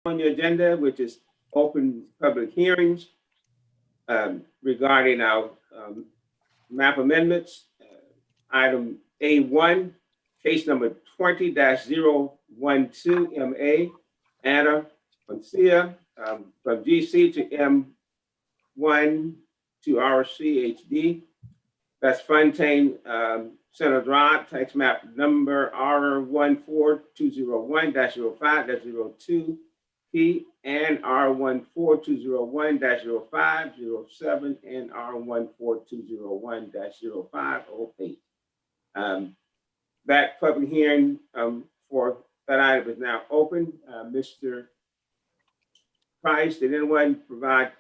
on the agenda, which is open public hearings regarding our map amendments. Item A1, case number 20-012 MA, Anna Foncia, from GC to M1 to RCHD. That's Fontaine Center Drive, tax map number R14201-05-02P and R14201-0507 and R14201-0508. That public hearing for that item is now open. Mr. Price, did anyone provide?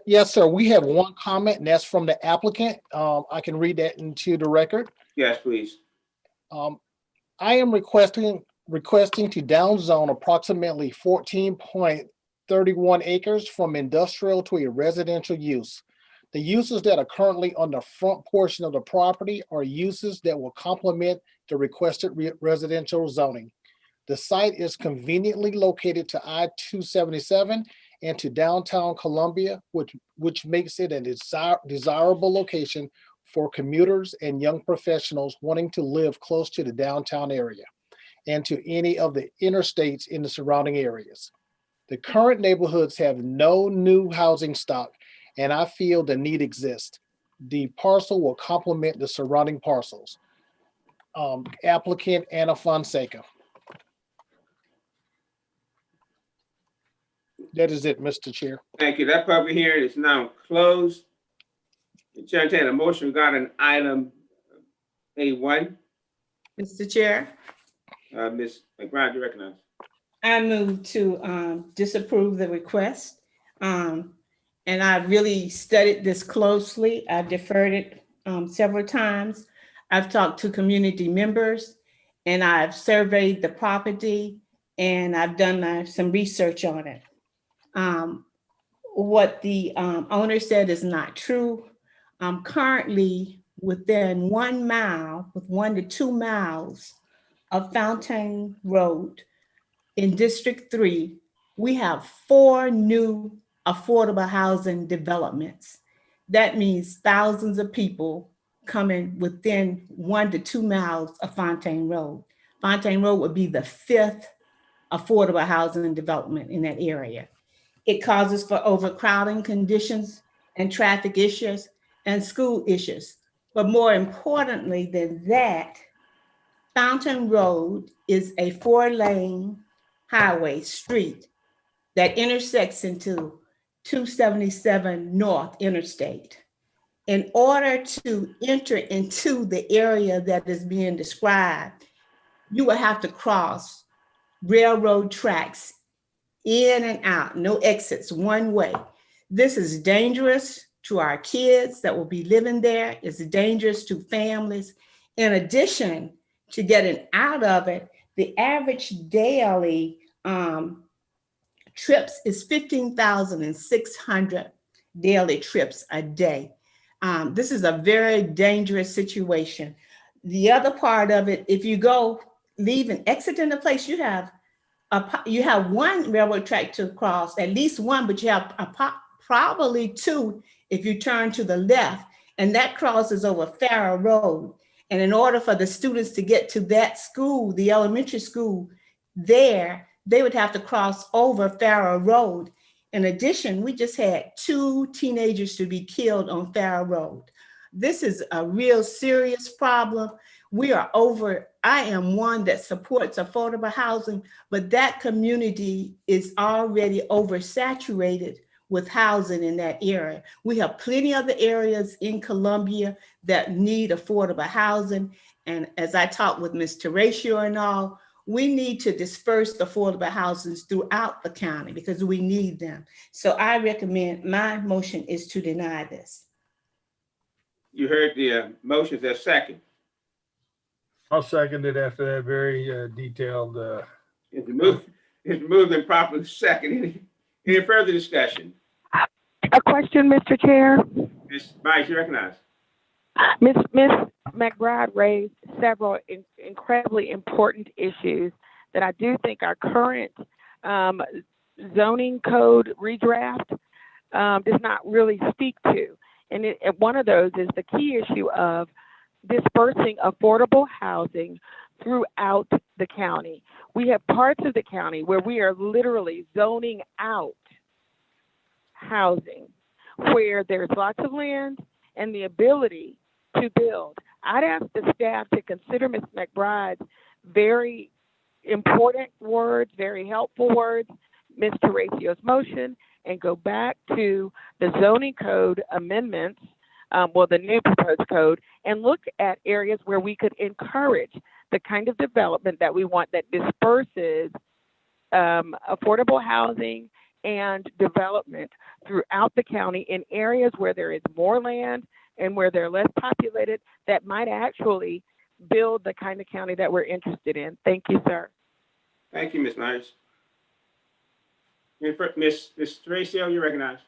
Yes, sir. We have one comment, and that's from the applicant. I can read that into the record. Yes, please. I am requesting to downzone approximately 14.31 acres from industrial to a residential use. The uses that are currently on the front portion of the property are uses that will complement the requested residential zoning. The site is conveniently located to I-277 and to downtown Columbia, which makes it a desirable location for commuters and young professionals wanting to live close to the downtown area and to any of the interstates in the surrounding areas. The current neighborhoods have no new housing stock, and I feel the need exists. The parcel will complement the surrounding parcels. Applicant Anna Fonseca. That is it, Mr. Chair. Thank you. That public hearing is now closed. The chair entertains a motion regarding item A1. Mr. Chair, Ms. McBride, you recognize. I move to disapprove the request. And I really studied this closely. I deferred it several times. I've talked to community members and I've surveyed the property and I've done some research on it. What the owner said is not true. Currently within 1 mile, with 1 to 2 miles of Fountain Road in District 3, we have 4 new affordable housing developments. That means thousands of people coming within 1 to 2 miles of Fontaine Road. Fontaine Road would be the 5th affordable housing development in that area. It causes for overcrowding conditions and traffic issues and school issues. But more importantly than that, Fountain Road is a 4-lane highway street that intersects into 277 North Interstate. In order to enter into the area that is being described, you will have to cross railroad tracks in and out, no exits, one way. This is dangerous to our kids that will be living there. It's dangerous to families. In addition to getting out of it, the average daily trips is 15,600 daily trips a day. This is a very dangerous situation. The other part of it, if you go, leave and exit in the place, you have one railroad track to cross, at least one, but you have probably 2 if you turn to the left, and that crosses over Farrow Road. And in order for the students to get to that school, the elementary school there, they would have to cross over Farrow Road. In addition, we just had 2 teenagers to be killed on Farrow Road. This is a real serious problem. I am one that supports affordable housing, but that community is already oversaturated with housing in that area. We have plenty of the areas in Columbia that need affordable housing. And as I talked with Ms. Terracio and all, we need to disperse the affordable houses throughout the county because we need them. So I recommend, my motion is to deny this. You heard the motion. Is there a second? I'll second it after that very detailed. It's moved and properly second. Any further discussion? A question, Mr. Chair. Ms. Myers, you recognize. Ms. McBride raised several incredibly important issues that I do think our current zoning code redraft does not really speak to. And one of those is the key issue of dispersing affordable housing throughout the county. We have parts of the county where we are literally zoning out housing, where there's lots of land and the ability to build. I'd ask the staff to consider Ms. McBride's very important words, very helpful words, Ms. Terracio's motion, and go back to the zoning code amendments, the new proposed code, and look at areas where we could encourage the kind of development that we want that disperses affordable housing and development throughout the county in areas where there is more land and where they're less populated, that might actually build the kind of county that we're interested in. Thank you, sir. Thank you, Ms. Myers. Ms. Terracio, you recognize.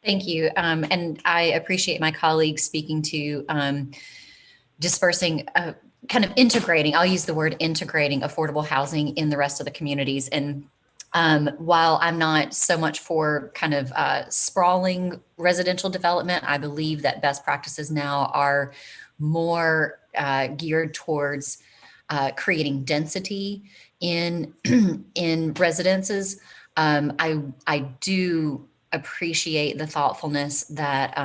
Thank you. And I appreciate my colleagues speaking to dispersing, kind of integrating, I'll use the word integrating affordable housing in the rest of the communities. And while I'm not so much for kind of sprawling residential development, I believe that best practices now are more geared towards creating density in in residences. I do appreciate the thoughtfulness that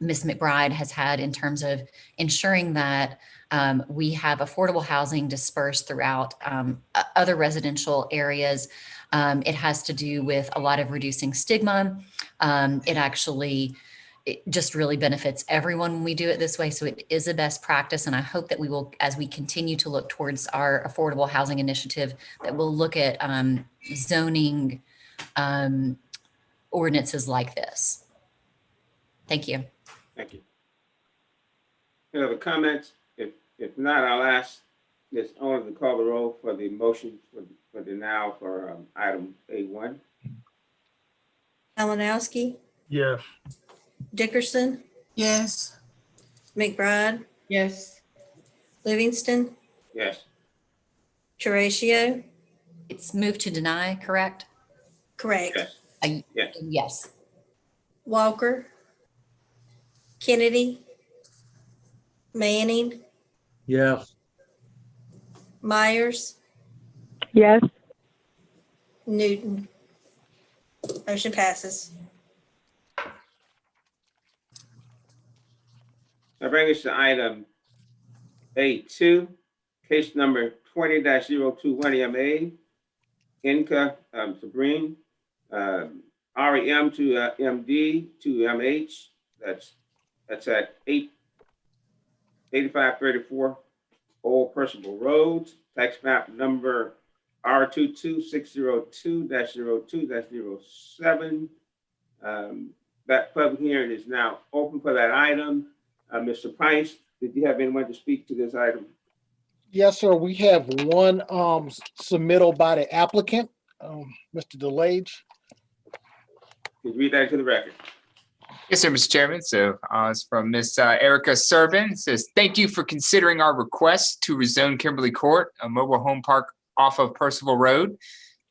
Ms. McBride has had in terms of ensuring that we have affordable housing dispersed throughout other residential areas. It has to do with a lot of reducing stigma. It just really benefits everyone when we do it this way. So it is a best practice. And I hope that we will, as we continue to look towards our affordable housing initiative, that we'll look at zoning ordinances like this. Thank you. Thank you. Any other comments? If not, I'll ask Ms. Owens to call the roll for the motion for denial for item A1. Malinowski, Yes. Dickerson, yes, McBride, Yes. Livingston, Yes. Terratio, It's moved to deny, correct? correct. Yes. Yes. Yes. Walker, Kennedy, Manning, Yes. Myers, Yes. Newton. Motion passes. That brings us to item A2, case number 20-021 EMA, Inca Sabrine, REM to MD to MH. That's at 8534 Old Percival Road, tax map number R22602-02-07. That public hearing is now open for that item. Mr. Price, did you have anyone to speak to this item? Yes, sir. We have one submittal by the applicant, Mr. DeLage. Could you read that to the record? Yes, sir, Mr. Chairman. So it's from Ms. Erica Servin. It says, thank you for considering our request to rezone Kimberly Court, a mobile home park off of Percival Road.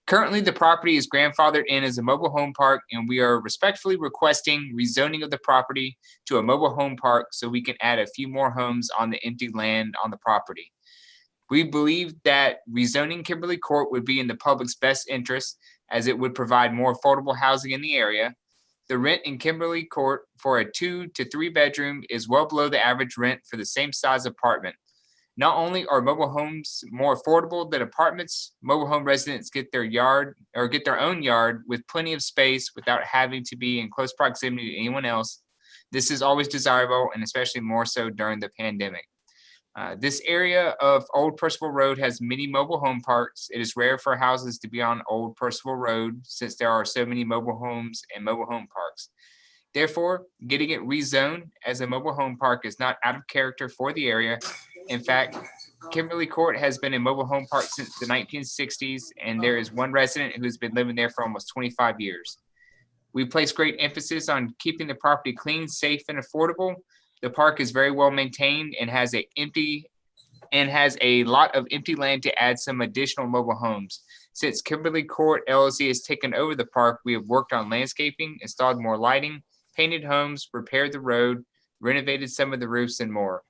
Currently, the property is grandfathered in as a mobile home park, and we are respectfully requesting rezoning of the property to a mobile home park so we can add a few more homes on the empty land on the property. We believe that rezoning Kimberly Court would be in the public's best interest, as it would provide more affordable housing in the area. The rent in Kimberly Court for a 2 to 3 bedroom is well below the average rent for the same size apartment. Not only are mobile homes more affordable than apartments, mobile home residents get their own yard with plenty of space without having to be in close proximity to anyone else. This is always desirable, and especially more so during the pandemic. This area of Old Percival Road has many mobile home parks. It is rare for houses to be on Old Percival Road since there are so many mobile homes and mobile home parks. Therefore, getting it rezoned as a mobile home park is not out of character for the area. In fact, Kimberly Court has been a mobile home park since the 1960s, and there is one resident who has been living there for almost 25 years. We place great emphasis on keeping the property clean, safe, and affordable. The park is very well maintained and has an empty and has a lot of empty land to add some additional mobile homes. Since Kimberly Court LLC has taken over the park, we have worked on landscaping, installed more lighting, painted homes, repaired the road, renovated some of the roofs, and more.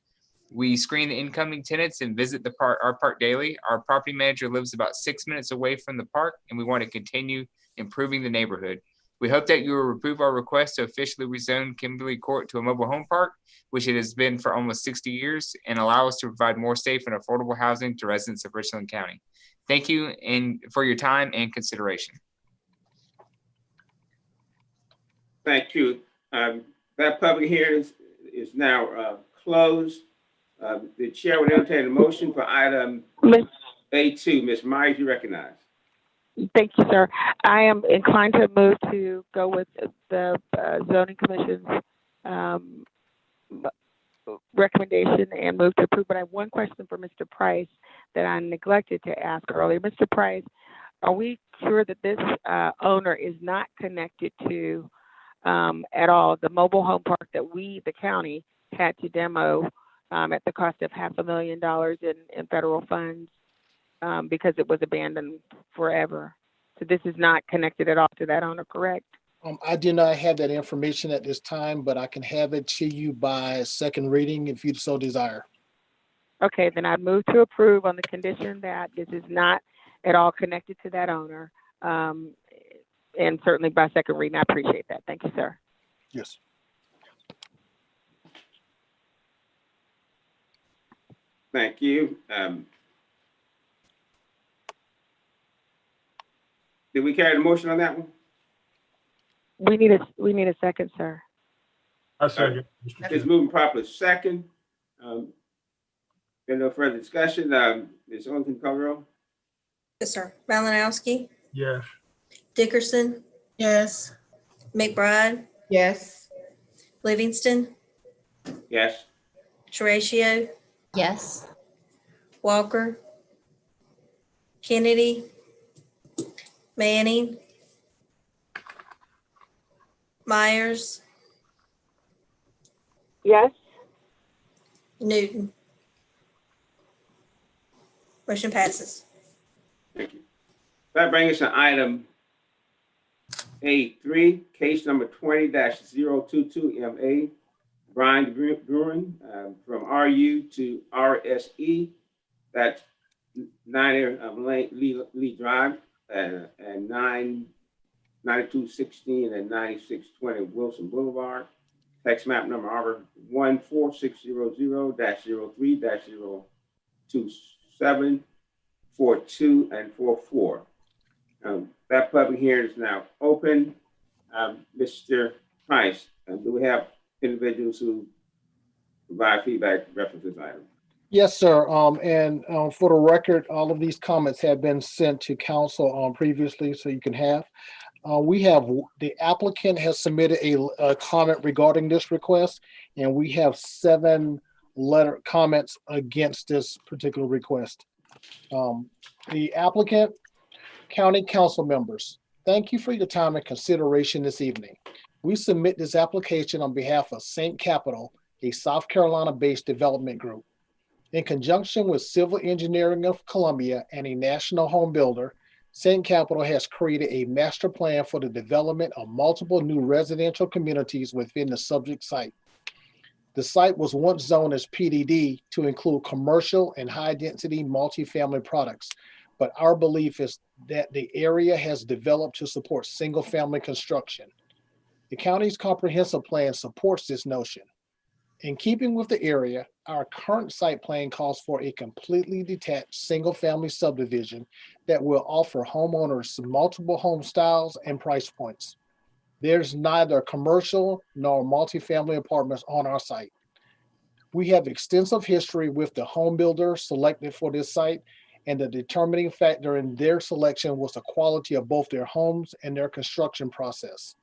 We screen the incoming tenants and visit our park daily. Our property manager lives about 6 minutes away from the park, and we want to continue improving the neighborhood. We hope that you will approve our request to officially rezone Kimberly Court to a mobile home park, which it has been for almost 60 years, and allow us to provide more safe and affordable housing to residents of Richland County. Thank you for your time and consideration. Thank you. That public hearing is now closed. The chair would entertain a motion for item A2. Ms. Myers, you recognize. Thank you, sir. I am inclined to move to go with the zoning commission's recommendation and move to approve. But I have one question for Mr. Price that I neglected to ask earlier. Mr. Price, are we sure that this owner is not connected to at all the mobile home park that we, the county, had to demo at the cost of $500,000 in federal funds because it was abandoned forever? So this is not connected at all to that owner, correct? I do not have that information at this time, but I can have it to you by second reading if you so desire. Okay, then I move to approve on the condition that this is not at all connected to that owner. And certainly by second reading, I appreciate that. Thank you, sir. Yes. Thank you. Did we carry the motion on that one? We need a second, sir. I second. It's moving properly second. There's no further discussion. Ms. Owens, can you call the roll? Yes, sir. Malinowski, Yes. Dickerson, Yes. McBride, Yes. Livingston, Yes. Terracio, Yes. Walker, Kennedy, Manning, Myers, Yes. Newton. Motion passes. Thank you. That brings us to item A3, case number 20-022 MA, Brian Bruin, from RU to RSE. That's 9 Lee Drive and 9216 and 9620 Wilson Boulevard. Tax map number R14600-03-027, 42 and 44. That public hearing is now open. Mr. Price, do we have individuals who provide feedback reference this item? Yes, sir. And for the record, all of these comments have been sent to council previously, so you can have. We have, the applicant has submitted a comment regarding this request, and we have 7 letter comments against this particular request. The applicant, county council members, thank you for your time and consideration this evening. We submit this application on behalf of St. Capital, a South Carolina-based development group. In conjunction with Civil Engineering of Columbia and a national home builder, St. Capital has created a master plan for the development of multiple new residential communities within the subject site. The site was once zoned as PDD to include commercial and high-density multifamily products, but our belief is that the area has developed to support single-family construction. The county's comprehensive plan supports this notion. In keeping with the area, our current site plan calls for a completely detached single-family subdivision that will offer homeowners multiple home styles and price points. There's neither commercial nor multifamily apartments on our site. We have extensive history with the home builder selected for this site, and the determining factor in their selection was the quality of both their homes and their construction process.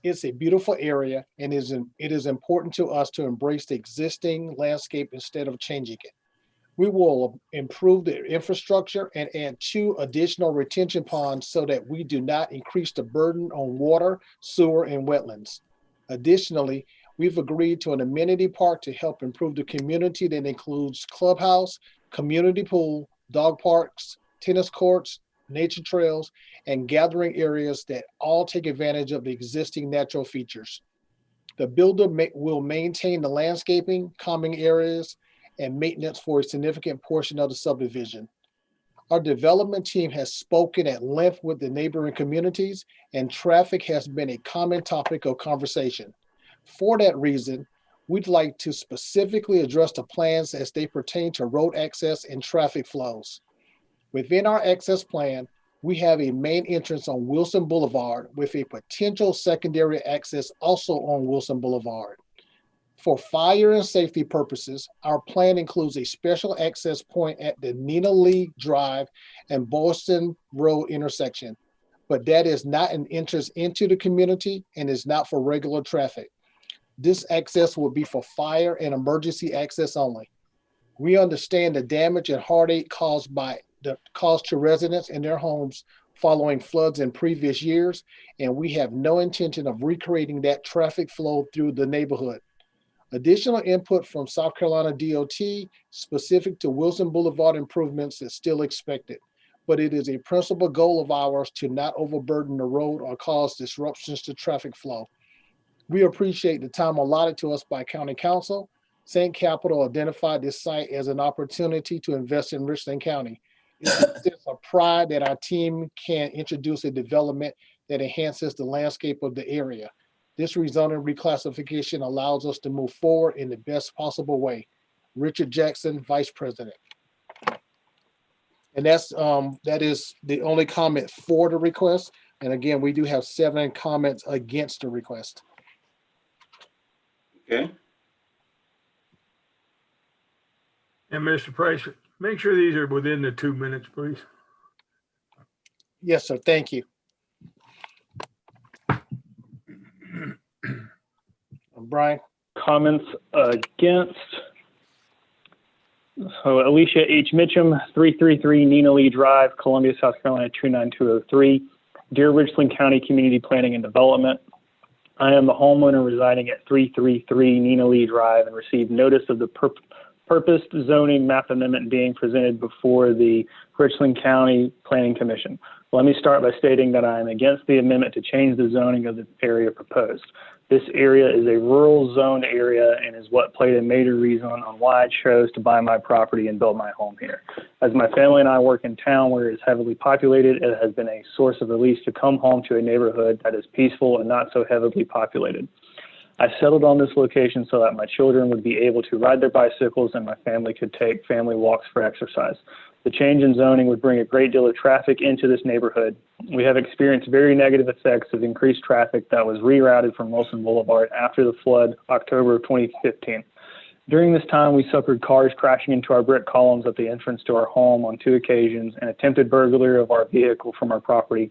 It's a beautiful area, and it is important to us to embrace the existing landscape instead of changing it. We will improve the infrastructure and add 2 additional retention ponds so that we do not increase the burden on water, sewer, and wetlands. Additionally, we've agreed to an amenity park to help improve the community that includes clubhouse, community pool, dog parks, tennis courts, nature trails, and gathering areas that all take advantage of the existing natural features. The builder will maintain the landscaping, calming areas, and maintenance for a significant portion of the subdivision. Our development team has spoken at length with the neighboring communities, and traffic has been a common topic of conversation. For that reason, we'd like to specifically address the plans as they pertain to road access and traffic flows. Within our access plan, we have a main entrance on Wilson Boulevard with a potential secondary access also on Wilson Boulevard. For fire and safety purposes, our plan includes a special access point at the Nina Lee Drive and Boston Road intersection, but that is not an entrance into the community and is not for regular traffic. This access will be for fire and emergency access only. We understand the damage and heartache caused to residents in their homes following floods in previous years, and we have no intention of recreating that traffic flow through the neighborhood. Additional input from South Carolina DOT specific to Wilson Boulevard improvements is still expected, but it is a principal goal of ours to not overburden the road or cause disruptions to traffic flow. We appreciate the time allotted to us by County Council. St. Capital identified this site as an opportunity to invest in Richland County. It's a sense of pride that our team can introduce a development that enhances the landscape of the area. This rezoning reclassification allows us to move forward in the best possible way. Richard Jackson, Vice President. And that is the only comment for the request. And again, we do have 7 comments against the request. Okay. And Mr. Price, make sure these are within the 2 minutes, please. Yes, sir. Thank you. Brian. Comments against. So Alicia H. Mitchum, 333 Nina Lee Drive, Columbia, South Carolina, 29203. Dear Richland County Community Planning and Development, I am the homeowner residing at 333 Nina Lee Drive and received notice of the purposed zoning map amendment being presented before the Richland County Planning Commission. Let me start by stating that I am against the amendment to change the zoning of the area proposed. This area is a rural zone area and is what played a major reason on why I chose to buy my property and build my home here. As my family and I work in town where it is heavily populated, it has been a source of release to come home to a neighborhood that is peaceful and not so heavily populated. I settled on this location so that my children would be able to ride their bicycles and my family could take family walks for exercise. The change in zoning would bring a great deal of traffic into this neighborhood. We have experienced very negative effects of increased traffic that was rerouted from Wilson Boulevard after the flood, October of 2015. During this time, we suffered cars crashing into our brick columns at the entrance to our home on 2 occasions and attempted burglary of our vehicle from our property.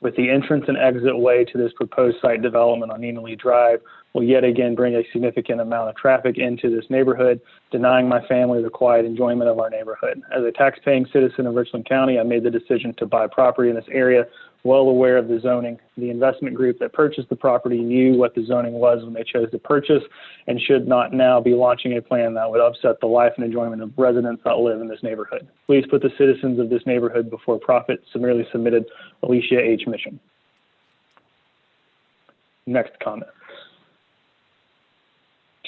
With the entrance and exit way to this proposed site development on Nina Lee Drive will yet again bring a significant amount of traffic into this neighborhood, denying my family the quiet enjoyment of our neighborhood. As a tax-paying citizen of Richland County, I made the decision to buy property in this area, well aware of the zoning. The investment group that purchased the property knew what the zoning was when they chose to purchase and should not now be launching a plan that would upset the life and enjoyment of residents that live in this neighborhood. Please put the citizens of this neighborhood before profit. Summarily submitted, Alicia H. Mitchum. Next comment.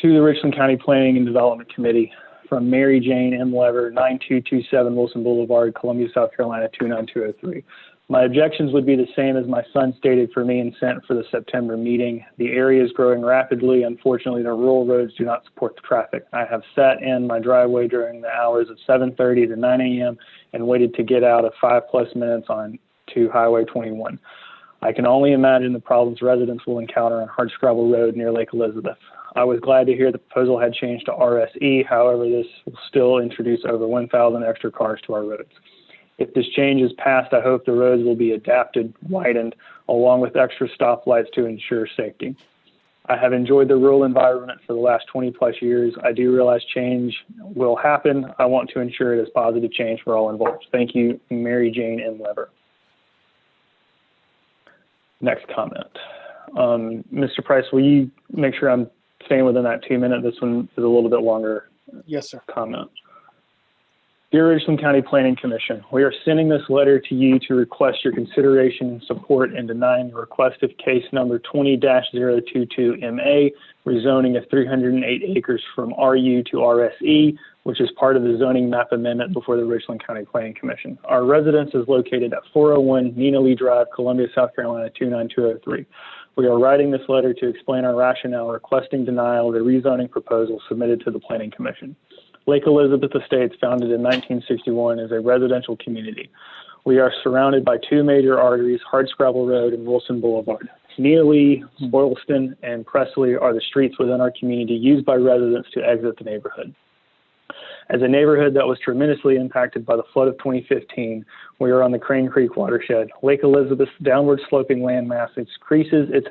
To the Richland County Planning and Development Committee, from Mary Jane M. Lever, 9227 Wilson Boulevard, Columbia, South Carolina, 29203. My objections would be the same as my son stated for me and sent for the September meeting. The area is growing rapidly. Unfortunately, the rural roads do not support the traffic. I have sat in my driveway during the hours of 7:30 to 9 a.m. and waited to get out of 5+ minutes on to Highway 21. I can only imagine the problems residents will encounter on Hardscrabble Road near Lake Elizabeth. I was glad to hear the proposal had changed to RSE. However, this will still introduce over 1,000 extra cars to our roads. If this change is passed, I hope the roads will be adapted, widened, along with extra stoplights to ensure safety. I have enjoyed the rural environment for the last 20+ years. I do realize change will happen. I want to ensure it is positive change for all involved. Thank you, Mary Jane M. Lever. Next comment. Mr. Price, will you make sure I'm staying within that 2 minute. This one is a little bit longer Yes, sir. comment. Dear Richland County Planning Commission, we are sending this letter to you to request your consideration and support in denying the request of case number 20-022MA, rezoning of 308 acres from RU to RSE, which is part of the zoning map amendment before the Richland County Planning Commission. Our residence is located at 401 Nina Lee Drive, Columbia, South Carolina, 29203. We are writing this letter to explain our rationale requesting denial of the rezoning proposal submitted to the Planning Commission. Lake Elizabeth Estates, founded in 1961, is a residential community. We are surrounded by two major arteries, Hardscrabble Road and Wilson Boulevard. Neely, Boylston, and Presley are the streets within our community used by residents to exit the neighborhood. As a neighborhood that was tremendously impacted by the flood of 2015, we are on the Crane Creek watershed. Lake Elizabeth's downward sloping landmass increases its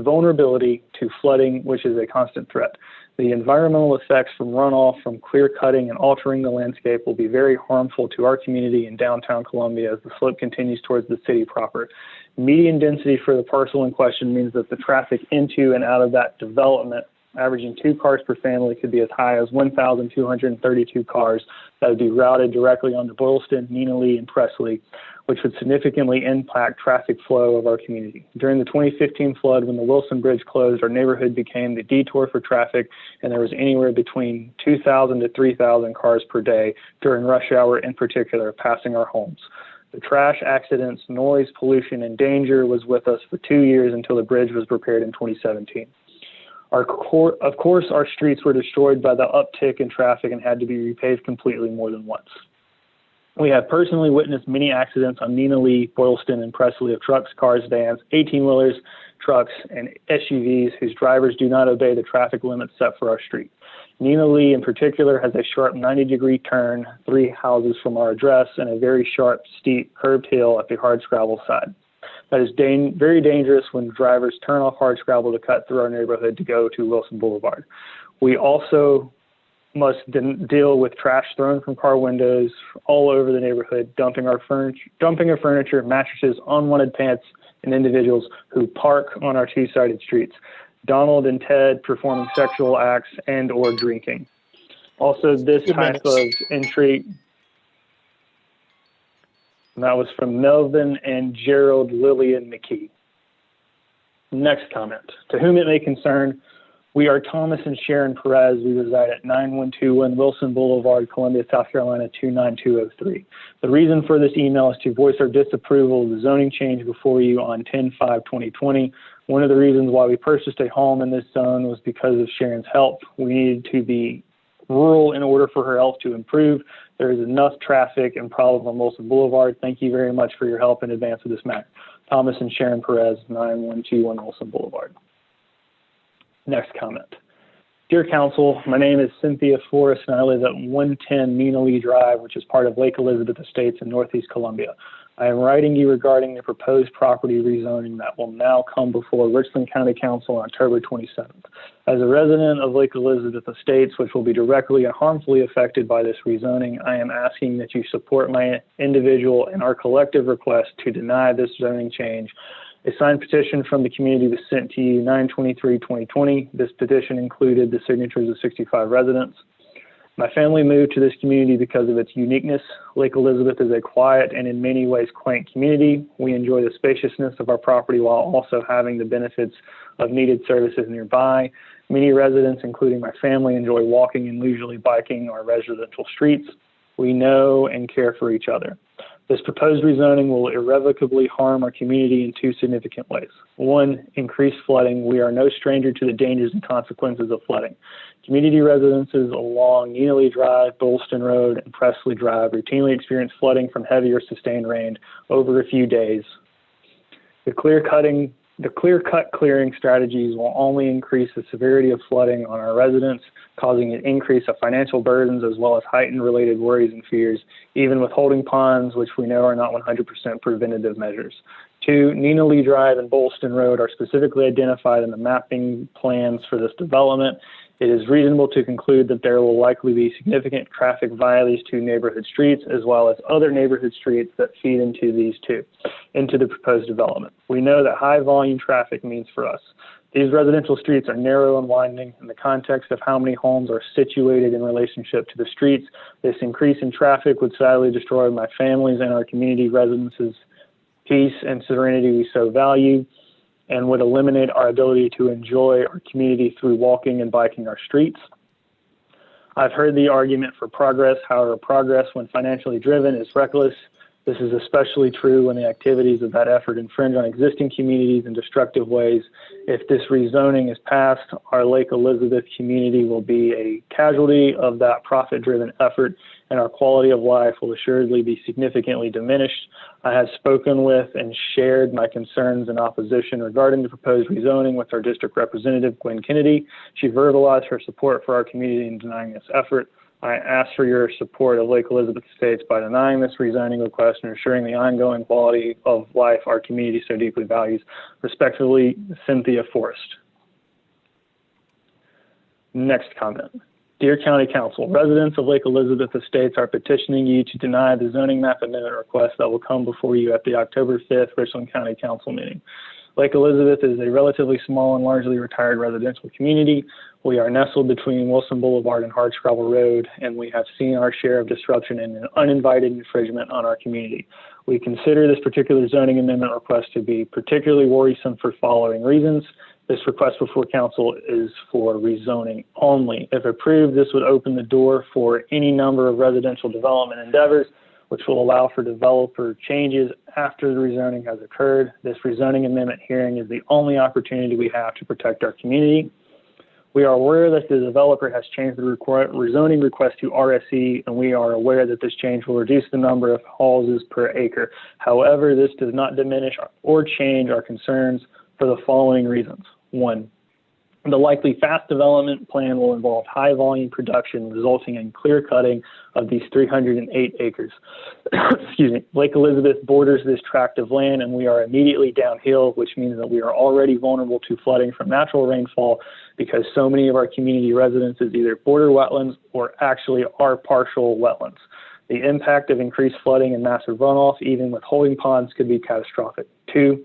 vulnerability to flooding, which is a constant threat. The environmental effects from runoff from clear cutting and altering the landscape will be very harmful to our community in downtown Columbia as the slope continues towards the city proper. Median density for the parcel in question means that the traffic into and out of that development, averaging 2 cars per family, could be as high as 1,232 cars that would be routed directly onto Boylston, Nina Lee, and Presley, which would significantly impact traffic flow of our community. During the 2015 flood, when the Wilson Bridge closed, our neighborhood became the detour for traffic, and there was anywhere between 2,000 to 3,000 cars per day during rush hour in particular, passing our homes. The trash, accidents, noise, pollution, and danger was with us for 2 years until the bridge was repaired in 2017. Of course, our streets were destroyed by the uptick in traffic and had to be repaved completely more than once. We have personally witnessed many accidents on Nina Lee, Boylston, and Presley of trucks, cars, vans, 18-wheelers, trucks, and SUVs whose drivers do not obey the traffic limits set for our street. Nina Lee in particular has a sharp 90-degree turn 3 houses from our address and a very sharp, steep, curved hill at the Hardscrabble side. That is very dangerous when drivers turn off Hardscrabble to cut through our neighborhood to go to Wilson Boulevard. We also must deal with trash thrown from car windows all over the neighborhood, dumping our furniture, mattresses, unwanted pants, and individuals who park on our two-sided streets. Donald and Ted performing sexual acts and or drinking. Also, this type of intrigue. And that was from Melvin and Gerald Lillian McKee. Next comment. To whom it may concern, we are Thomas and Sharon Perez. We reside at 9121 Wilson Boulevard, Columbia, South Carolina, 29203. The reason for this email is to voice our disapproval of the zoning change before you on 10/5/2020. One of the reasons why we purchased a home in this zone was because of Sharon's health. We needed to be rural in order for her health to improve. There is enough traffic and problems on Wilson Boulevard. Thank you very much for your help in advance of this matter. Thomas and Sharon Perez, 9121 Wilson Boulevard. Next comment. Dear Council, my name is Cynthia Forrest and I live at 110 Nina Lee Drive, which is part of Lake Elizabeth Estates in Northeast Columbia. I am writing you regarding the proposed property rezoning that will now come before Richland County Council on October 27th. As a resident of Lake Elizabeth Estates, which will be directly and harmfully affected by this rezoning, I am asking that you support my individual and our collective request to deny this zoning change. A signed petition from the community was sent to you 9/23/2020. This petition included the signatures of 65 residents. My family moved to this community because of its uniqueness. Lake Elizabeth is a quiet and in many ways quaint community. We enjoy the spaciousness of our property while also having the benefits of needed services nearby. Many residents, including my family, enjoy walking and leisurely biking our residential streets. We know and care for each other. This proposed rezoning will irrevocably harm our community in 2 significant ways. 1, increased flooding. We are no stranger to the dangers and consequences of flooding. Community residences along Nina Lee Drive, Boylston Road, and Presley Drive routinely experience flooding from heavy or sustained rain over a few days. The clear-cut clearing strategies will only increase the severity of flooding on our residents, causing an increase of financial burdens as well as heightened related worries and fears, even with holding ponds, which we know are not 100% preventative measures. 2, Nina Lee Drive and Boylston Road are specifically identified in the mapping plans for this development. It is reasonable to conclude that there will likely be significant traffic via these 2 neighborhood streets, as well as other neighborhood streets that feed into these 2, into the proposed development. We know that high volume traffic means for us These residential streets are narrow and winding. In the context of how many homes are situated in relationship to the streets, this increase in traffic would sadly destroy my family's and our community residents' peace and serenity we so value, and would eliminate our ability to enjoy our community through walking and biking our streets. I've heard the argument for progress. However, progress when financially driven is reckless. This is especially true when the activities of that effort infringe on existing communities in destructive ways. If this rezoning is passed, our Lake Elizabeth community will be a casualty of that profit-driven effort, and our quality of life will assuredly be significantly diminished. I have spoken with and shared my concerns in opposition regarding the proposed rezoning with our district representative, Gwen Kennedy. She verbalized her support for our community in denying this effort. I ask for your support of Lake Elizabeth Estates by denying this rezoning request and ensuring the ongoing quality of life our community so deeply values. Respectfully, Cynthia Forrest. Next comment. Dear County Council, residents of Lake Elizabeth Estates are petitioning you to deny the zoning map amendment request that will come before you at the October 5th Richland County Council meeting. Lake Elizabeth is a relatively small and largely retired residential community. We are nestled between Wilson Boulevard and Hardscrabble Road, and we have seen our share of disruption and an uninvited infringement on our community. We consider this particular zoning amendment request to be particularly worrisome for following reasons. This request before council is for rezoning only. If approved, this would open the door for any number of residential development endeavors, which will allow for developer changes after the rezoning has occurred. This rezoning amendment hearing is the only opportunity we have to protect our community. We are aware that the developer has changed the rezoning request to RSE, and we are aware that this change will reduce the number of houses per acre. However, this does not diminish or change our concerns for the following reasons. One, the likely fast development plan will involve high volume production, resulting in clear cutting of these 308 acres. Excuse me. Lake Elizabeth borders this tract of land, and we are immediately downhill, which means that we are already vulnerable to flooding from natural rainfall because so many of our community residences either border wetlands or actually are partial wetlands. The impact of increased flooding and massive runoff, even with holding ponds, could be catastrophic. Two,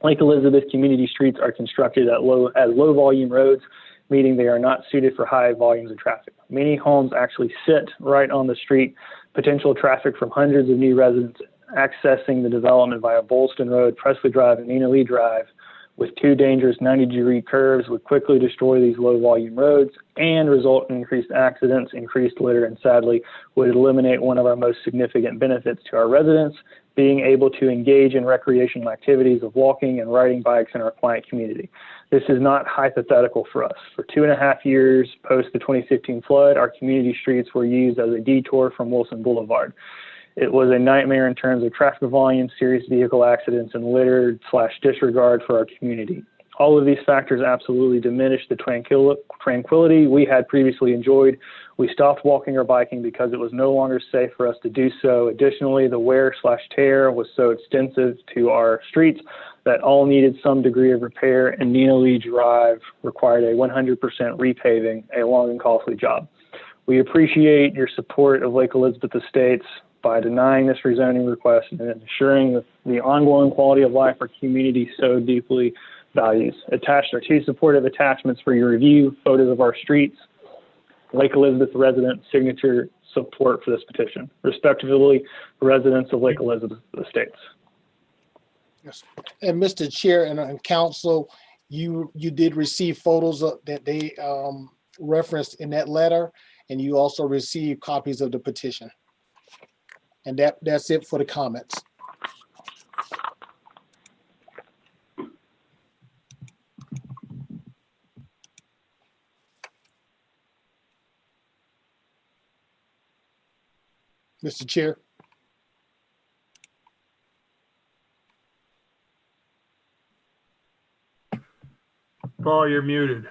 Lake Elizabeth community streets are constructed as low volume roads, meaning they are not suited for high volumes of traffic. Many homes actually sit right on the street. Potential traffic from hundreds of new residents accessing the development via Bolston Road, Presley Drive, and Nina Lee Drive with two dangerous 90-degree curves would quickly destroy these low volume roads and result in increased accidents, increased litter, and sadly would eliminate one of our most significant benefits to our residents, being able to engage in recreational activities of walking and riding bikes in our quiet community. This is not hypothetical for us. For 2.5 years post the 2015 flood, our community streets were used as a detour from Wilson Boulevard. It was a nightmare in terms of traffic volume, serious vehicle accidents, and litter/disregard for our community. All of these factors absolutely diminished the tranquility we had previously enjoyed. We stopped walking or biking because it was no longer safe for us to do so. Additionally, the wear/tear was so extensive to our streets that all needed some degree of repair, and Nina Lee Drive required a 100% repaving, a long and costly job. We appreciate your support of Lake Elizabeth Estates by denying this rezoning request and ensuring the ongoing quality of life our community so deeply values. Attached are two supportive attachments for your review, photos of our streets, Lake Elizabeth resident signature support for this petition. Respectively, residents of Lake Elizabeth Estates. Yes. And Mr. Chair and Council, you did receive photos that they referenced in that letter, and you also received copies of the petition. And that's it for the comments. Mr. Chair. Paul, you're muted.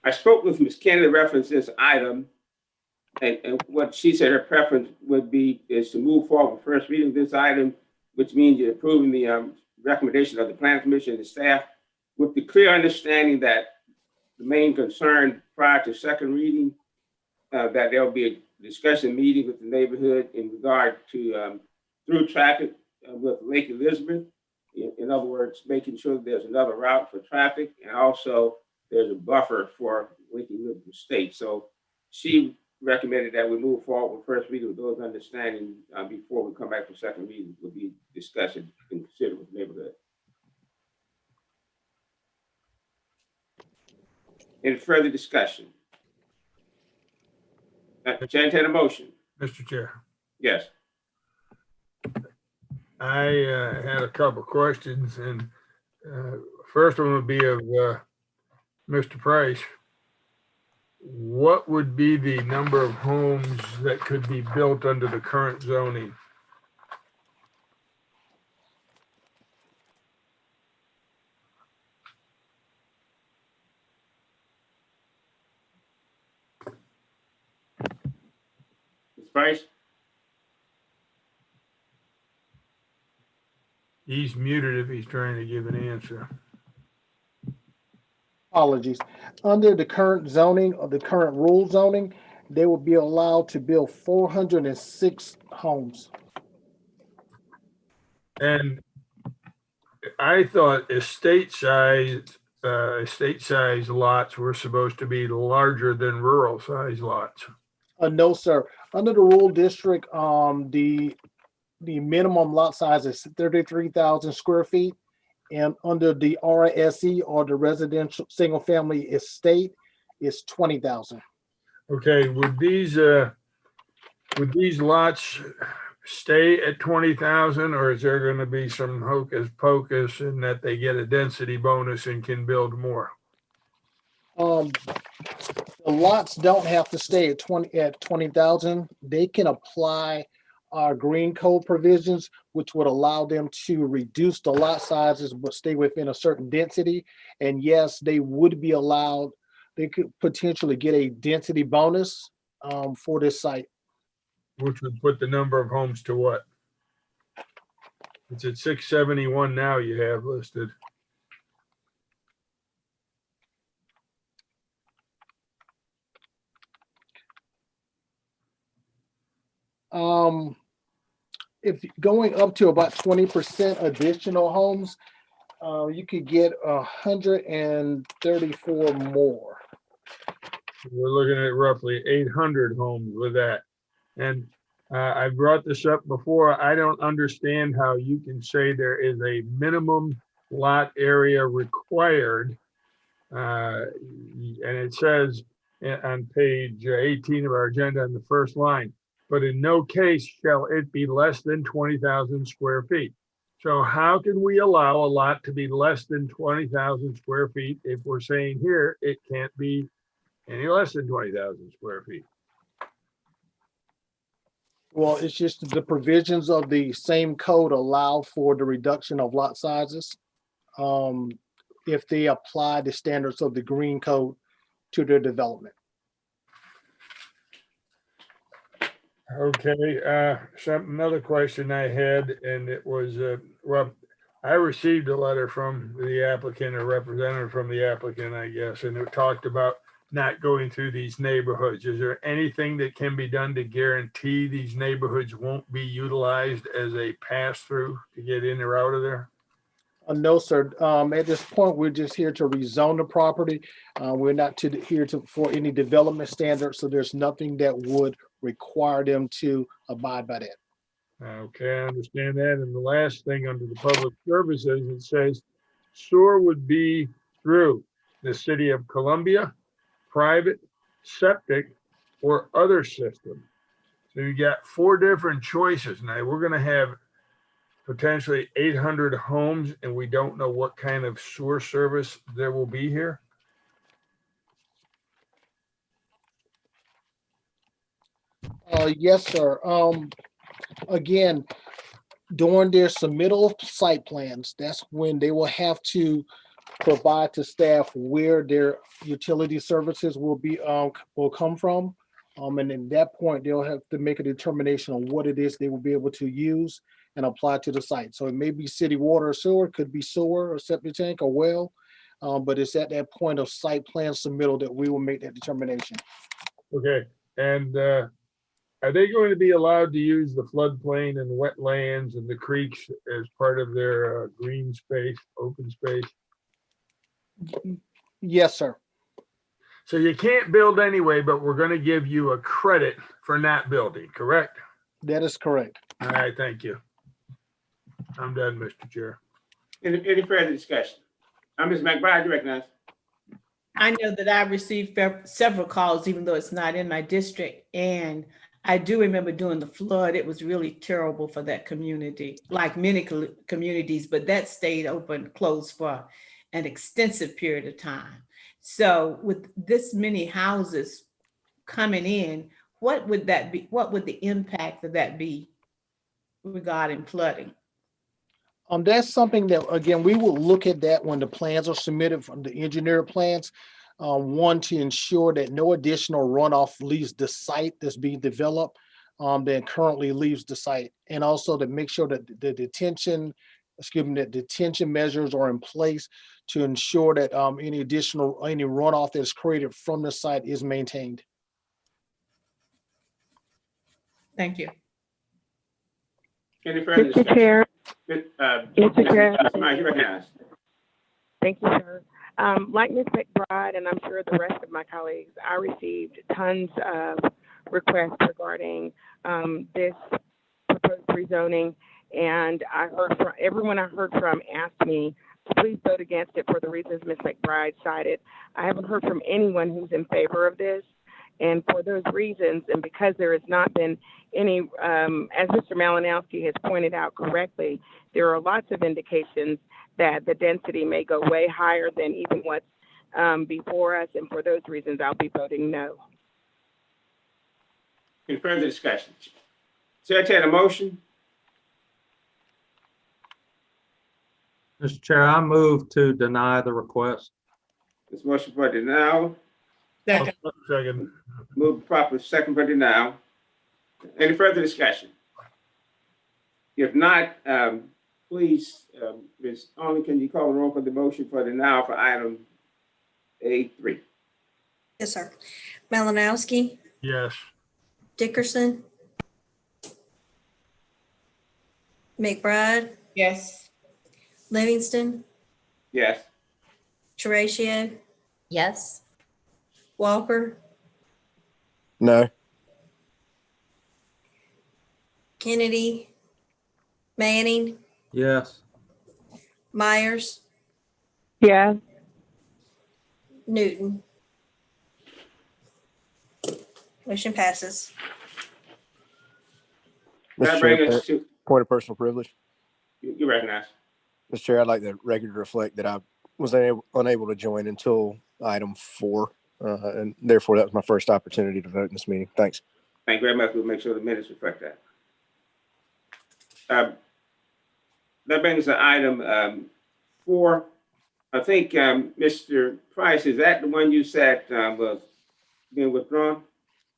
I spoke with Ms. Kennedy reference this item, and what she said her preference would be is to move forward with first reading of this item, which means you're approving the recommendation of the Planning Commission and the staff with the clear understanding that the main concern prior to second reading, that there will be a discussion meeting with the neighborhood in regard to through traffic with Lake Elizabeth. In other words, making sure that there's another route for traffic and also there's a buffer for linking with the state. So she recommended that we move forward with first reading with those understanding before we come back for second reading will be discussion and considered with neighborhood. Any further discussion? Entertain a motion. Mr. Chair, Yes. I had a couple questions, and first one would be of Mr. Price. What would be the number of homes that could be built under the current zoning? Ms. Price? He's muted if he's trying to give an answer. Apologies. Under the current zoning or the current rule zoning, they will be allowed to build 406 homes. And I thought estate size lots were supposed to be larger than rural size lots. No, sir. Under the rural district, the minimum lot size is 33,000 square feet. And under the RSE or the residential single family estate is 20,000. Okay, would these lots stay at 20,000, or is there going to be some hocus pocus in that they get a density bonus and can build more? The lots don't have to stay at 20,000. They can apply green code provisions, which would allow them to reduce the lot sizes but stay within a certain density. And yes, they would be allowed. They could potentially get a density bonus for this site. Which would put the number of homes to what? It's at 671 now you have listed. If going up to about 20% additional homes, you could get 134 more. We're looking at roughly 800 homes with that. And I brought this up before. I don't understand how you can say there is a minimum lot area required. And it says on page 18 of our agenda in the first line, but in no case shall it be less than 20,000 square feet. So how can we allow a lot to be less than 20,000 square feet if we're saying here it can't be any less than 20,000 square feet? Well, it's just the provisions of the same code allow for the reduction of lot sizes if they apply the standards of the green code to their development. Okay, another question I had, and it was, well, I received a letter from the applicant, a representative from the applicant, I guess, and it talked about not going through these neighborhoods. Is there anything that can be done to guarantee these neighborhoods won't be utilized as a pass-through to get in or out of there? No, sir. At this point, we're just here to rezone the property. We're not here for any development standards, so there's nothing that would require them to abide by that. Okay, I understand that. And the last thing under the public services, it says sewer would be through the city of Columbia, private, septic, or other system. So you got 4 different choices. Now we're going to have potentially 800 homes, and we don't know what kind of sewer service there will be here. Yes, sir. Again, during their submittal of site plans, that's when they will have to provide to staff where their utility services will come from. And at that point, they'll have to make a determination on what it is they will be able to use and apply to the site. So it may be city water or sewer, could be sewer or septic tank or well, but it's at that point of site plan submittal that we will make that determination. Okay, and Are they going to be allowed to use the floodplain and wetlands and the creeks as part of their green space, open space? Yes, sir. So you can't build anyway, but we're going to give you a credit for not building, correct? That is correct. All right, thank you. I'm done, Mr. Chair. Any further discussion? Ms. McBride, you recognize. I know that I received several calls, even though it's not in my district. And I do remember during the flood, it was really terrible for that community, like many communities, but that stayed closed for an extensive period of time. So with this many houses coming in, what would that be? What would the impact of that be regarding flooding? That's something that, again, we will look at that when the plans are submitted from the engineer plans. One, to ensure that no additional runoff leaves the site that's being developed that currently leaves the site. And also to make sure that the detention measures are in place to ensure that any runoff that's created from the site is maintained. Thank you. Any further Mr. discussion? Chair, Mr. Chair. Ms. Myers, you recognize. thank you, sir. Like Ms. McBride, and I'm sure the rest of my colleagues, I received tons of requests regarding this proposed rezoning. And I heard from everyone I heard from asked me to please vote against it for the reasons Ms. McBride cited. I haven't heard from anyone who's in favor of this. And for those reasons, and because there has not been any, as Mr. Malinowski has pointed out correctly, there are lots of indications that the density may go way higher than even what's before us. And for those reasons, I'll be voting no. Any further discussion? Chair, entertain a motion. Mr. Chair, I move to deny the request. This motion for denial. Second. Second. Move proper second for denial. Any further discussion? If not, please, Ms. Only, can you call the roll for the motion for denial for item A3? Yes, sir. Malinowski, Yes. Dickerson, McBride, Yes. Livingston, Yes. Terracio, Yes. Walker, No. Kennedy, Manning, Yes. Myers, Yeah. Newton. Motion passes. That Mr. brings Chair, us to, point of personal privilege. you recognize. Mr. Chair, I'd like the record to reflect that I was unable to join until item 4, and therefore that was my first opportunity to vote in this meeting. Thanks. Thank you very much. We'll make sure the minutes reflect that. That brings us to item 4. I think, Mr. Price, is that the one you said was being withdrawn?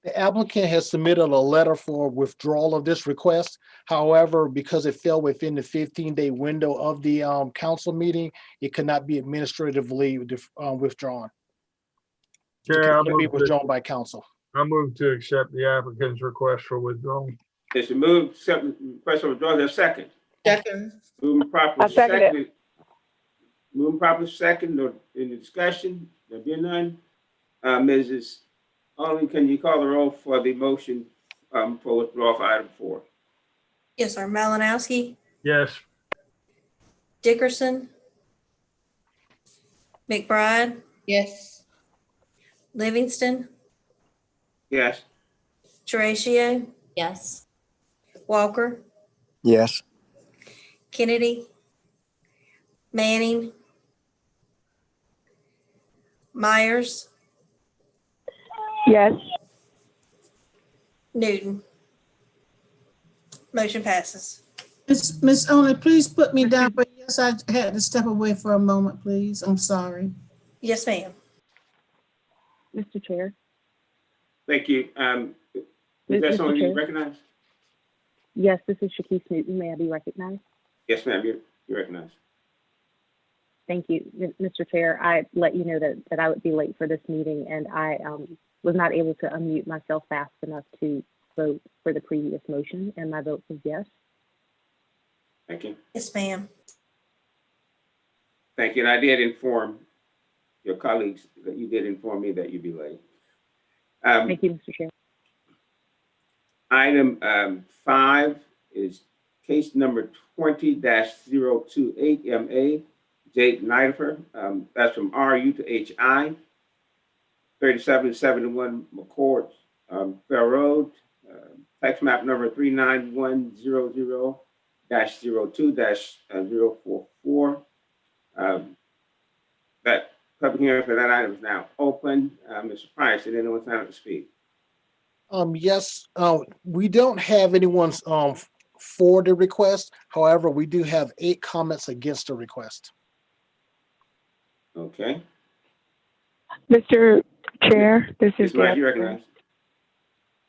The applicant has submitted a letter for withdrawal of this request. However, because it fell within the 15-day window of the council meeting, it could not be administratively withdrawn. It Chair, could be withdrawn by council. I move to accept the applicant's request for withdrawal. It's moved, request for withdrawal, there's a second. Second. Moving properly I second it. second. Moving properly second, or in the discussion, there be none. Mrs. Only, can you call the roll for the motion for withdrawal for item 4? Yes, sir. Malinowski, Yes. Dickerson, McBride, Yes. Livingston, Yes. Terracio, Yes. Walker, Yes. Kennedy, Manning, Myers, Yes. Newton. Motion passes. Miss Only, please put me down, but yes, I had to step away for a moment, please. I'm sorry. Yes, ma'am. Mr. Chair. Thank you. Is that someone you recognize? Yes, this is Shakise Newton. May I be recognized? Yes, ma'am, you recognize. Thank you, Mr. Chair. I let you know that I would be late for this meeting, and I was not able to unmute myself fast enough to vote for the previous motion, and my vote is yes. Thank you. Yes, ma'am. Thank you. And I did inform your colleagues that you did inform me that you'd be late. Thank you, Mr. Chair. Item 5 is case number 20-028 MA, Jake Nidifer. That's from RU to HI, 3771 McCord Fair Road, tax map number 39100-02-044. That public hearing for that item is now open. Mr. Price, did anyone sign up to speak? Yes, we don't have anyone's for the request. However, we do have 8 comments against the request. Okay. Mr. Chair, this is Ms. Myers, you Catherine.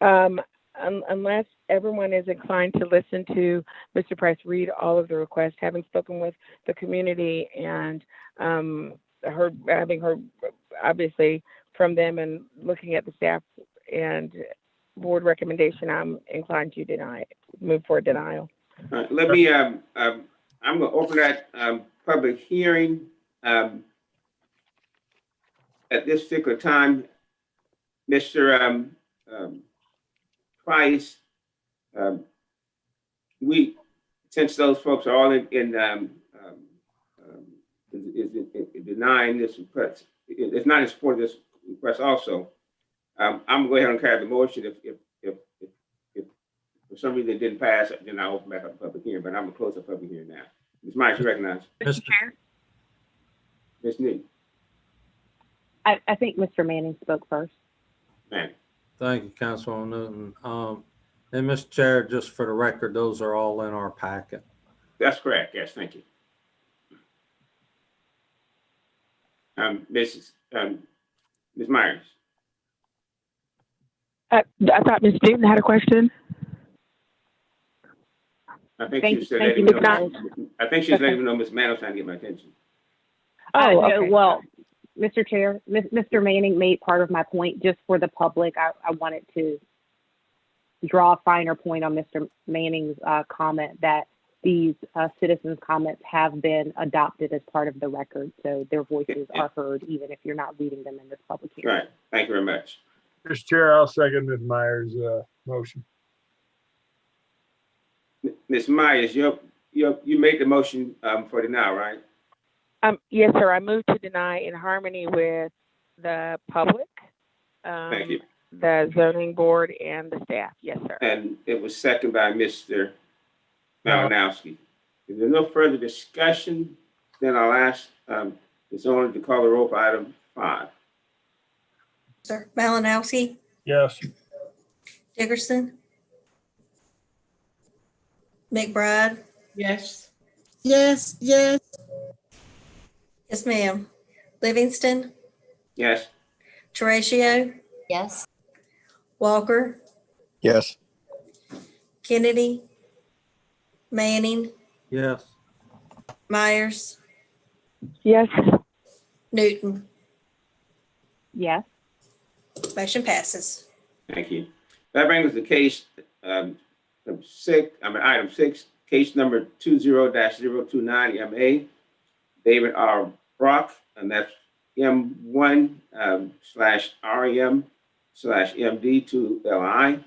recognize? Unless everyone is inclined to listen to Mr. Price read all of the requests, having spoken with the community and having heard obviously from them and looking at the staff and board recommendation, I'm inclined to deny it, move for a denial. All right, let me, I'm going to open that public hearing. At this particular time, Mr. Price, since those folks are all in denying this request, it's not in support of this request also. I'm gonna go ahead and carry the motion. If for some reason it didn't pass, then I'll open back up the public hearing, but I'm gonna close the public hearing now. Ms. Myers, you recognize? Mr. Chair? Ms. Newton? I think Mr. Manning spoke first. Manning. Thank you, Councilwoman Newton. And Mr. Chair, just for the record, those are all in our packet. That's correct. Yes, thank you. Ms. Myers. I thought Ms. Newton had a question. I think Thank she said, you, letting me Ms. know. I think she's letting me know Ms. Mann was trying to get my attention. Oh, No, okay. well, Mr. Chair, Mr. Manning made part of my point just for the public. I wanted to draw a finer point on Mr. Manning's comment that these citizens' comments have been adopted as part of the record. So their voices are heard, even if you're not reading them in this public hearing. Right. Thank you very much. Mr. Chair, I'll second Ms. Myers' motion. Ms. Myers, you made the motion for the now, right? Yes, sir. I move to deny in harmony with the public, Thank you. the zoning board, and the staff. Yes, sir. And it was seconded by Mr. Malinowski. If there's no further discussion, then I'll ask Ms. Owner to call the roll for item 5. Sir, Malinowski, Yes. Dickerson, McBride, Yes. Yes, yes, yes, ma'am. Livingston, Yes. Terracio, Yes. Walker, Yes. Kennedy, Manning, Yes. Myers, Yes. Newton. Yes. Motion passes. Thank you. That brings us to case item 6, case number 20-029 MA, David R. Brock, and that's M1/REM/MD2LI.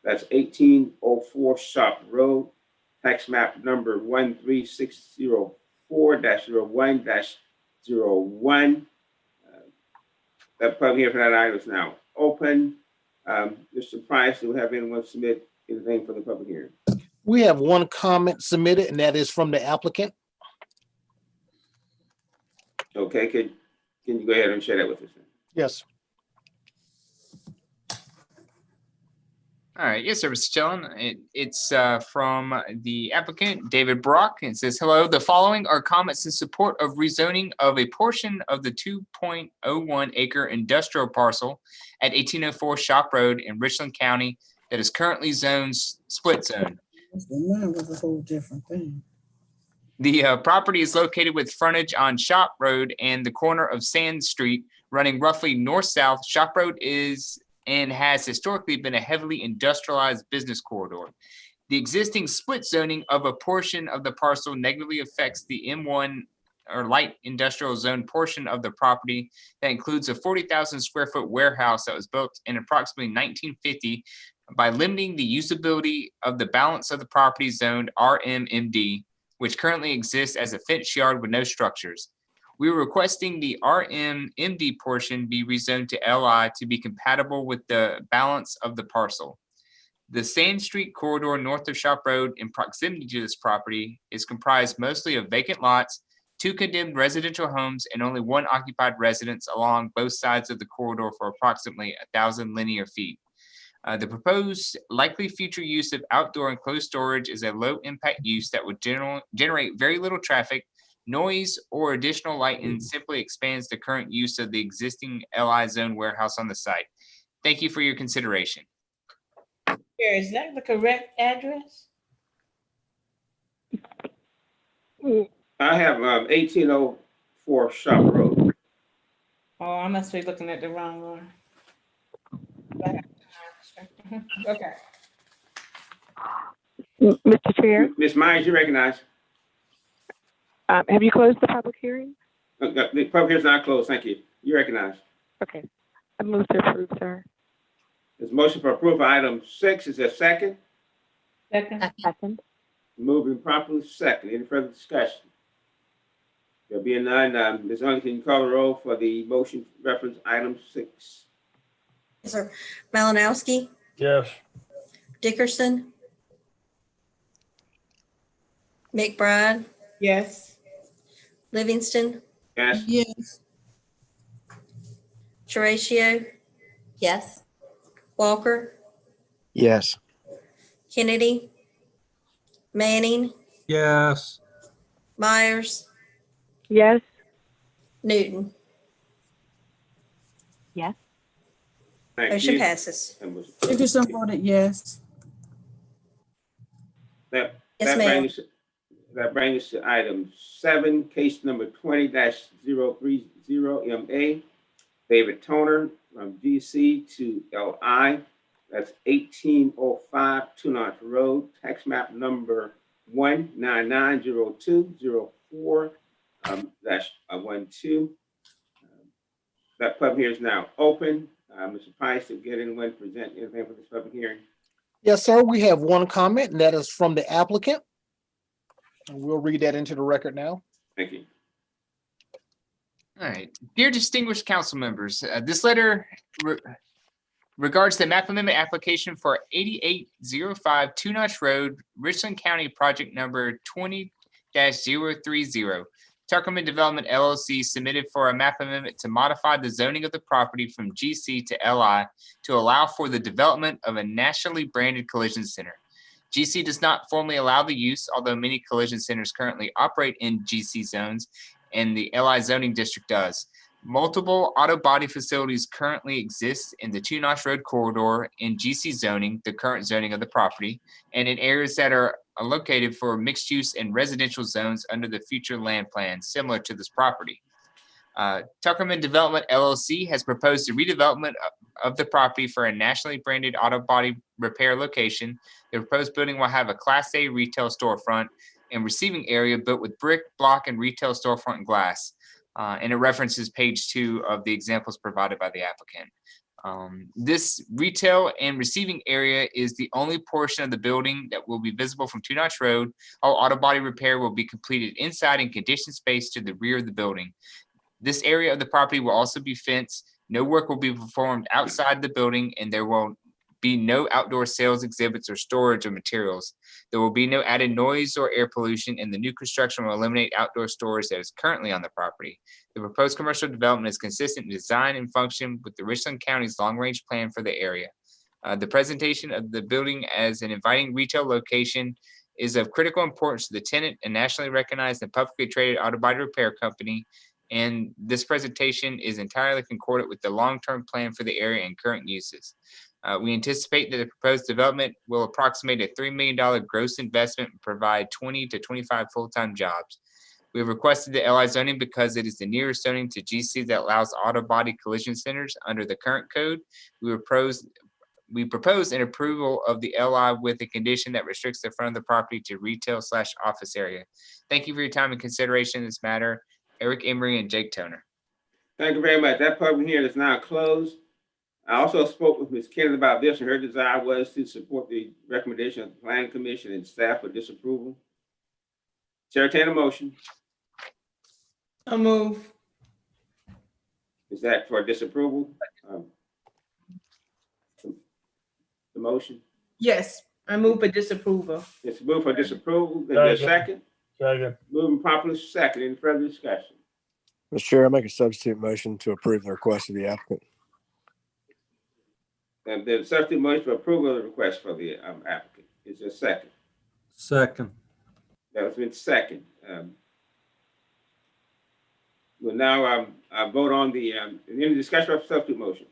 That's 1804 Shop Road, tax map number 13604-01-01. That public hearing for that item is now open. Mr. Price, do we have anyone submit anything for the public hearing? We have one comment submitted, and that is from the applicant. Okay, can you go ahead and share that with us? Yes. All right, yes, sir, Mr. Chillen. It's from the applicant, David Brock. It says, hello, the following are comments in support of rezoning of a portion of the 2.01 acre industrial parcel at 1804 Shop Road in Richland County that is currently zoned split zone. mine was a whole different thing. The property is located with frontage on Shop Road and the corner of Sand Street, running roughly north-south. Shop Road is and has historically been a heavily industrialized business corridor. The existing split zoning of a portion of the parcel negatively affects the M1 or light industrial zone portion of the property that includes a 40,000 square foot warehouse that was built in approximately 1950 by limiting the usability of the balance of the property zoned RMMD, which currently exists as a fenced yard with no structures. We were requesting the RMMD portion be rezoned to LI to be compatible with the balance of the parcel. The Sand Street corridor north of Shop Road in proximity to this property is comprised mostly of vacant lots, 2 condemned residential homes, and only 1 occupied residence along both sides of the corridor for approximately 1,000 linear feet. The proposed likely future use of outdoor enclosed storage is a low impact use that would generate very little traffic, noise, or additional light, and simply expands the current use of the existing LI zone warehouse on the site. Thank you for your consideration. Is that the correct address? I have 1804 Shop Road. Oh, I must be looking at the wrong one. Okay. Mr. Chair, Ms. Myers, you recognize? have you closed the public hearing? The public hearing is not closed. Thank you. You recognize. Okay. I move to approve, sir. There's a motion for approval of item 6. Is there a second? Second. Second. Moving properly second. Any further discussion? There being none, Ms. Hunter, can you call the roll for the motion reference item 6? Yes, sir. Malinowski, Yes. Dickerson, McBride, Yes. Livingston, Yes. Yes. Terracio, Yes. Walker, Yes. Kennedy, Manning, Yes. Myers, Yes. Newton. Yes. Thank Motion you. passes. Dickerson voted yes. That Yes, ma'am. brings us to item 7, case number 20-030 MA. David Toner from GC to LI. That's 1805 Tunot Road, tax map number 1990204-12. That public hearing is now open. Mr. Price, to get anyone to present anything for this public hearing? Yes, sir. We have one comment, and that is from the applicant. And we'll read that into the record now. Thank you. All right. Dear distinguished council members, this letter regards the map amendment application for 8805 Two Notch Road, Richland County, project number 20-030. Tuckerman Development LLC submitted for a map amendment to modify the zoning of the property from GC to LI to allow for the development of a nationally branded collision center. GC does not formally allow the use, although many collision centers currently operate in GC zones, and the LI zoning district does. Multiple auto body facilities currently exist in the Two Notch Road corridor in GC zoning, the current zoning of the property, and in areas that are located for mixed use and residential zones under the future land plan, similar to this property. Tuckerman Development LLC has proposed a redevelopment of the property for a nationally branded auto body repair location. The proposed building will have a Class A retail storefront and receiving area built with brick, block, and retail storefront and glass. And it references page 2 of the examples provided by the applicant. This retail and receiving area is the only portion of the building that will be visible from Two Notch Road. All auto body repair will be completed inside and conditioned space to the rear of the building. This area of the property will also be fenced. No work will be performed outside the building, and there will be no outdoor sales exhibits or storage of materials. There will be no added noise or air pollution, and the new construction will eliminate outdoor storage that is currently on the property. The proposed commercial development is consistent in design and function with the Richland County's long-range plan for the area. The presentation of the building as an inviting retail location is of critical importance to the tenant, a nationally recognized and publicly traded auto body repair company. And this presentation is entirely concordant with the long-term plan for the area and current uses. We anticipate that the proposed development will approximate a $3 million gross investment and provide 20 to 25 full-time jobs. We have requested the LI zoning because it is the nearest zoning to GC that allows auto body collision centers under the current code. We propose an approval of the LI with a condition that restricts the front of the property to retail/office area. Thank you for your time and consideration in this matter. Eric Emery and Jake Toner. Thank you very much. That public hearing is now closed. I also spoke with Ms. Kennedy about this, and her desire was to support the recommendation of the Planning Commission and staff for disapproval. Chair, entertain a motion. I move. Is that for disapproval? The motion? Yes, I move for disapproval. It's moved for disapproval. Is there a second? Second. Moving properly second. Any further discussion? Mr. Chair, I make a substitute motion to approve the request of the applicant. And the substitute motion for approval of the request for the applicant. Is there a second? Second. That has been second. We'll now vote on the any discussion of substitute motion.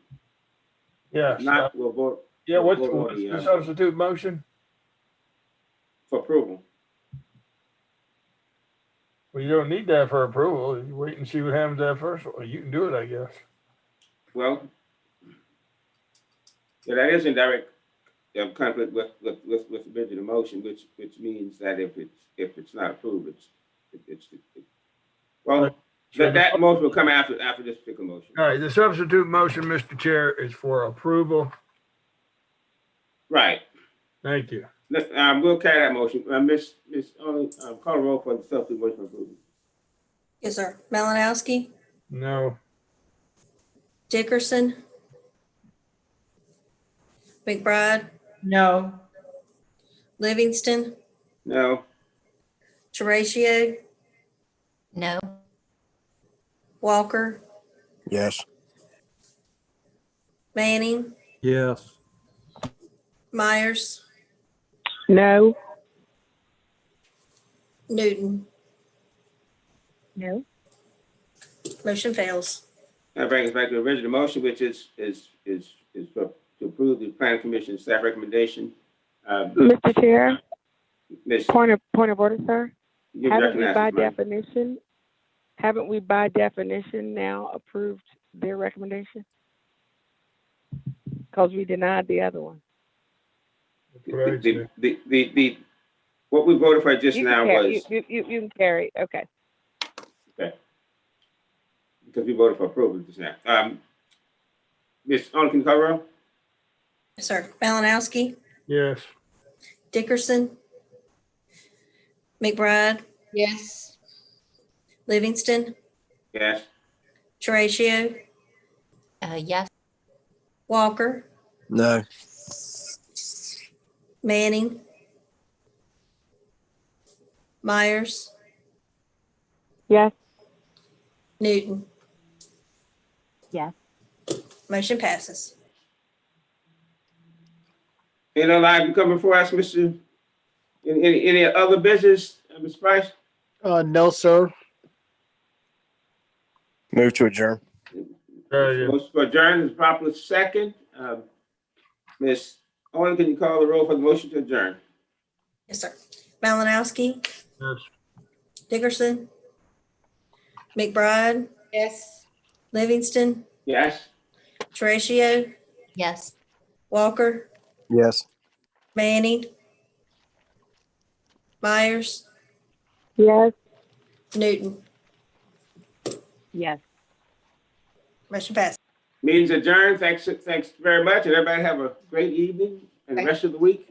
Yeah. If not, we'll vote. Yeah, we'll what's vote on the substitute motion? for approval. Well, you don't need that for approval. You wait and see what happens to that first one. You can do it, I guess. Well, yeah, that is in direct conflict with the original motion, which means that if it's not approved, well, that motion will come after this particular motion. All right, the substitute motion, Mr. Chair, is for approval. Right. Thank you. We'll carry that motion. Miss call a roll for the substitute motion for approval. Yes, sir. Malinowski, No. Dickerson, McBride, No. Livingston, No. Terracio, No. Walker, Yes. Manning, Yes. No. Myers, Newton. No. Motion fails. That brings us back to the original motion, which is to approve the planning commission staff recommendation. Mr. Chair, Ms. point of order, sir. you Haven't we recognize by definition now approved their recommendation? Because we denied the other one. what we voted for just You now can was you can carry. Okay. because we voted for approval just now. Ms. Owner, can you call the roll? Yes, sir. Malinowski, Yes. Dickerson, McBride, Yes. Livingston, Yes. Terracio, Yes. Walker, No. Manning, Myers, Yes. Newton. Yes. Motion passes. Any other items come before us, Mr. Any other business, Ms. Price? No, sir. Move to adjourn. Motion for adjourn is properly second. Ms. Owner, can you call the roll for the motion to adjourn? Yes, sir. Malinowski, Yes. Dickerson, McBride, Yes. Livingston, Yes. Terracio, Yes. Walker, Yes. Manning, Myers, Yes. Newton. Yes. Motion passes. Meeting's adjourned. Thanks very much, and everybody have a great evening and the rest of the week.